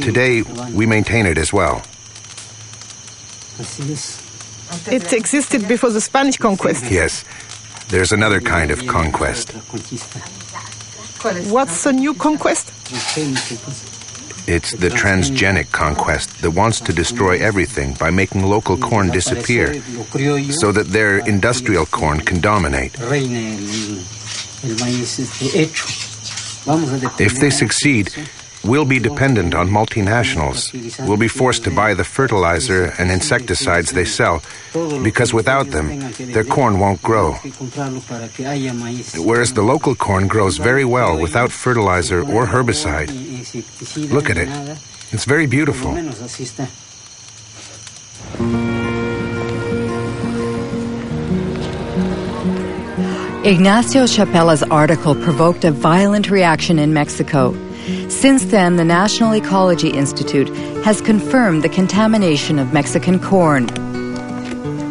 Today, we maintain it as well. It existed before the Spanish conquest. Yes, there's another kind of conquest. What's the new conquest? It's the transgenic conquest that wants to destroy everything by making local corn disappear so that their industrial corn can dominate. If they succeed, we'll be dependent on multinationals. We'll be forced to buy the fertilizer and insecticides they sell, because without them, their corn won't grow. Whereas the local corn grows very well without fertilizer or herbicide. Look at it. It's very beautiful. Ignacio Chapela's article provoked a violent reaction in Mexico. Since then, the National Ecology Institute has confirmed the contamination of Mexican corn.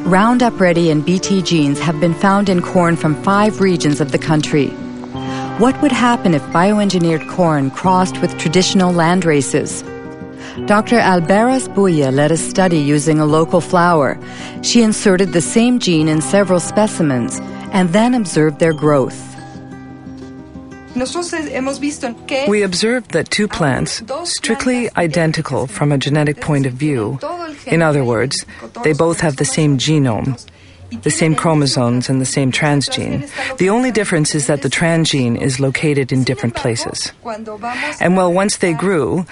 Roundup Ready and Bt genes have been found in corn from 5 regions of the country. What would happen if bioengineered corn crossed with traditional land races? Dr. Alberas Buya led a study using a local flower. She inserted the same gene in several specimens and then observed their growth. We observed that 2 plants, strictly identical from a genetic point of view, in other words, they both have the same genome, the same chromosomes and the same transgene. The only difference is that the transgene is located in different places. And once they grew,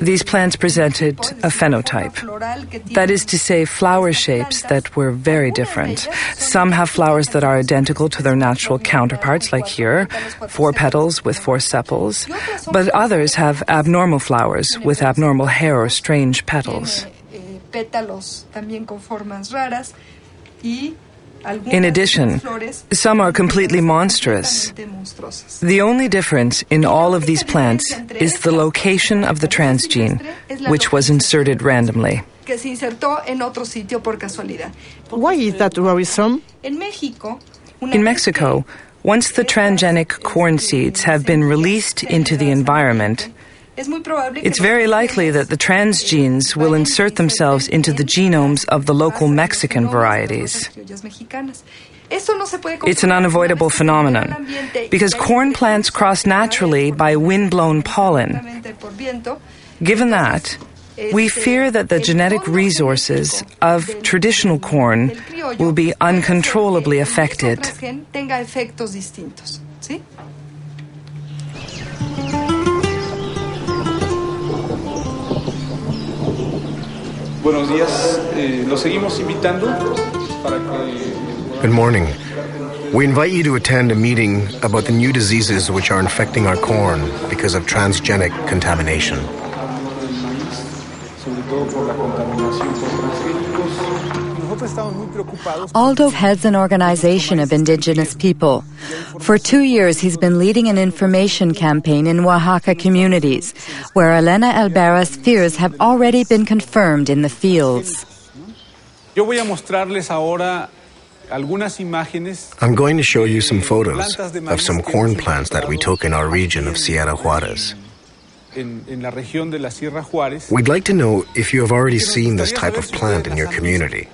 these plants presented a phenotype. That is to say, flower shapes that were very different. Some have flowers that are identical to their natural counterparts, like here, 4 petals with 4 sepals, but others have abnormal flowers with abnormal hair or strange petals. In addition, some are completely monstrous. The only difference in all of these plants is the location of the transgene, which was inserted randomly. Why is that worrisome? In Mexico, once the transgenic corn seeds have been released into the environment, it's very likely that the transgenes will insert themselves into the genomes of the local Mexican varieties. It's an unavoidable phenomenon, because corn plants cross naturally by wind-blown pollen. Given that, we fear that the genetic resources of traditional corn will be uncontrollably affected. Buenos días, los seguimos invitando para que... Good morning. We invite you to attend a meeting about the new diseases which are infecting our corn because of transgenic contamination. Aldo heads an organization of indigenous people. For 2 years, he's been leading an information campaign in Oaxaca communities, where Elena Alberas' fears have already been confirmed in the fields. I'm going to show you some photos of some corn plants that we took in our region of Sierra Juarez. We'd like to know if you have already seen this type of plant in your community.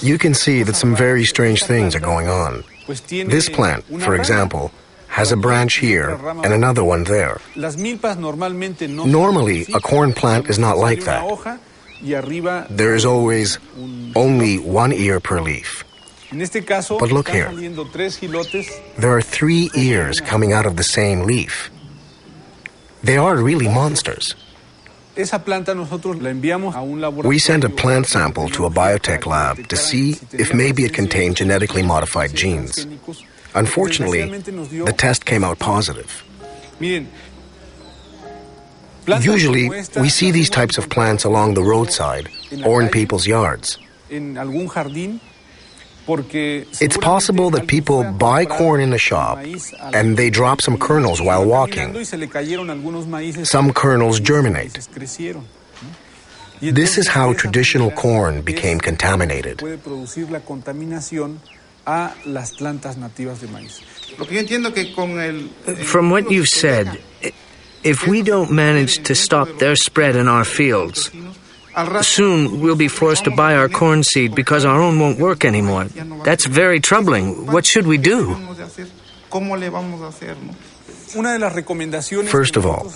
You can see that some very strange things are going on. This plant, for example, has a branch here and another one there. Normally, a corn plant is not like that. There is always only 1 ear per leaf. But look here. There are 3 ears coming out of the same leaf. They are really monsters. We sent a plant sample to a biotech lab to see if maybe it contained genetically modified genes. Unfortunately, the test came out positive. Usually, we see these types of plants along the roadside or in people's yards. It's possible that people buy corn in a shop and they drop some kernels while walking. Some kernels germinate. This is how traditional corn became contaminated. From what you've said, if we don't manage to stop their spread in our fields, soon we'll be forced to buy our corn seed because our own won't work anymore. That's very troubling. What should we do? First of all,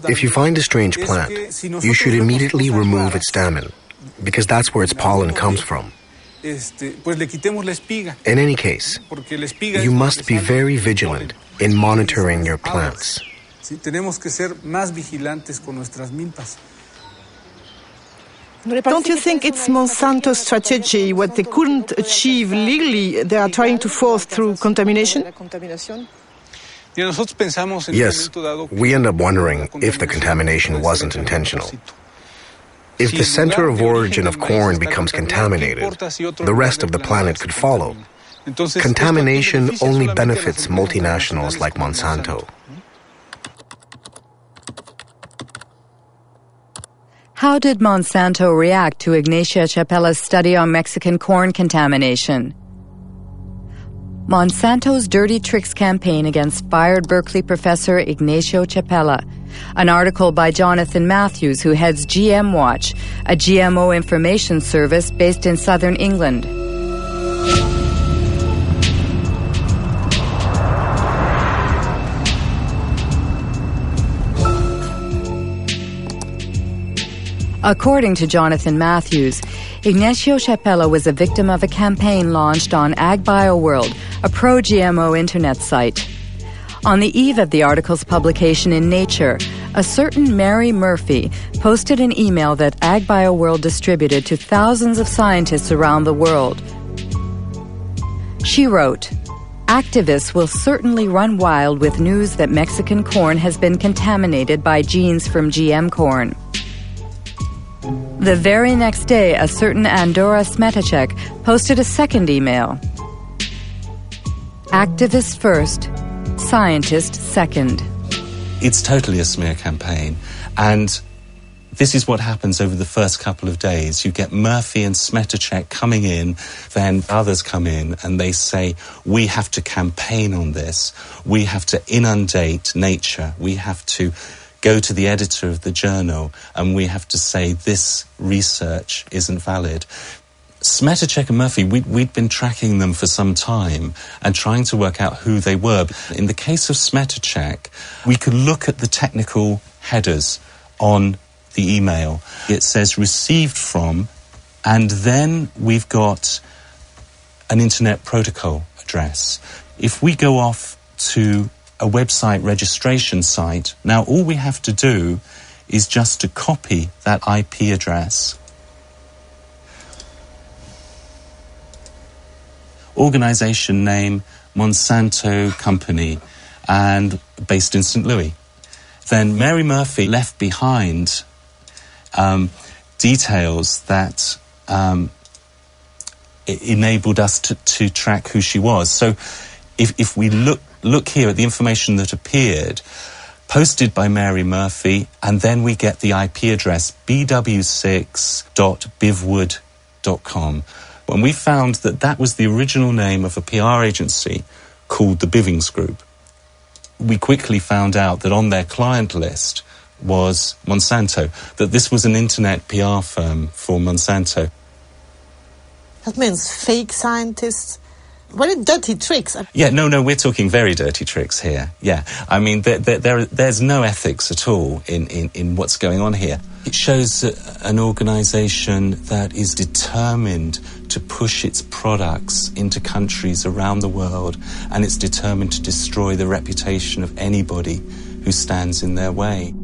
if you find a strange plant, you should immediately remove its stamen, because that's where its pollen comes from. In any case, you must be very vigilant in monitoring your plants. Don't you think it's Monsanto's strategy, what they couldn't achieve legally, they are trying to force through contamination? Yes, we end up wondering if the contamination wasn't intentional. If the center of origin of corn becomes contaminated, the rest of the planet could follow. Contamination only benefits multinationals like Monsanto. How did Monsanto react to Ignacio Chapella's study on Mexican corn contamination? Monsanto's Dirty Tricks campaign against fired Berkeley professor Ignacio Chapella. An article by Jonathan Matthews, who heads GM Watch, a GMO information service based in southern England. According to Jonathan Matthews, Ignacio Chapella was a victim of a campaign launched on AgBioWorld, a pro-GMO internet site. On the eve of the article's publication in Nature, a certain Mary Murphy posted an email that AgBioWorld distributed to thousands of scientists around the world. She wrote, "Activists will certainly run wild with news that Mexican corn has been contaminated by genes from GM corn." The very next day, a certain Andora Smetacek posted a second email. Activists first, scientist second. It's totally a smear campaign, and this is what happens over the first couple of days. You get Murphy and Smetacek coming in, then others come in and they say, we have to campaign on this, we have to inundate Nature, we have to go to the editor of the journal and we have to say this research isn't valid. Smetacek and Murphy, we'd been tracking them for some time and trying to work out who they were. In the case of Smetacek, we could look at the technical headers on the email. It says received from, and then we've got an internet protocol address. If we go off to a website registration site, now all we have to do is just to copy that IP address. Organization name, Monsanto Company, and based in St. Louis. Then Mary Murphy left behind details that enabled us to track who she was. So if we look here at the information that appeared, posted by Mary Murphy, and then we get the IP address bw6.bivwood.com. When we found that that was the original name of a PR agency called the Bivings Group, we quickly found out that on their client list was Monsanto, that this was an internet PR firm for Monsanto. That means fake scientists. Very dirty tricks. Yeah, no, we're talking very dirty tricks here. Yeah, I mean, there's no ethics at all in what's going on here. It shows an organisation that is determined to push its products into countries around the world, and it's determined to destroy the reputation of anybody who stands in their way.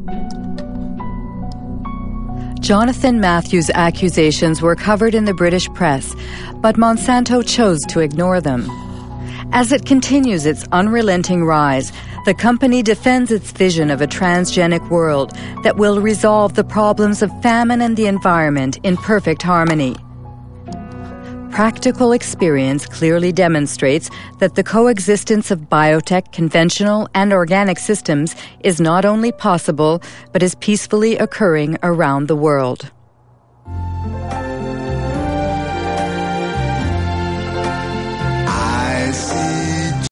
Jonathan Matthews' accusations were covered in the British press, but Monsanto chose to ignore them. As it continues its unrelenting rise, the company defends its vision of a transgenic world that will resolve the problems of famine and the environment in perfect harmony. Practical experience clearly demonstrates that the coexistence of biotech, conventional, and organic systems is not only possible, but is peacefully occurring around the world.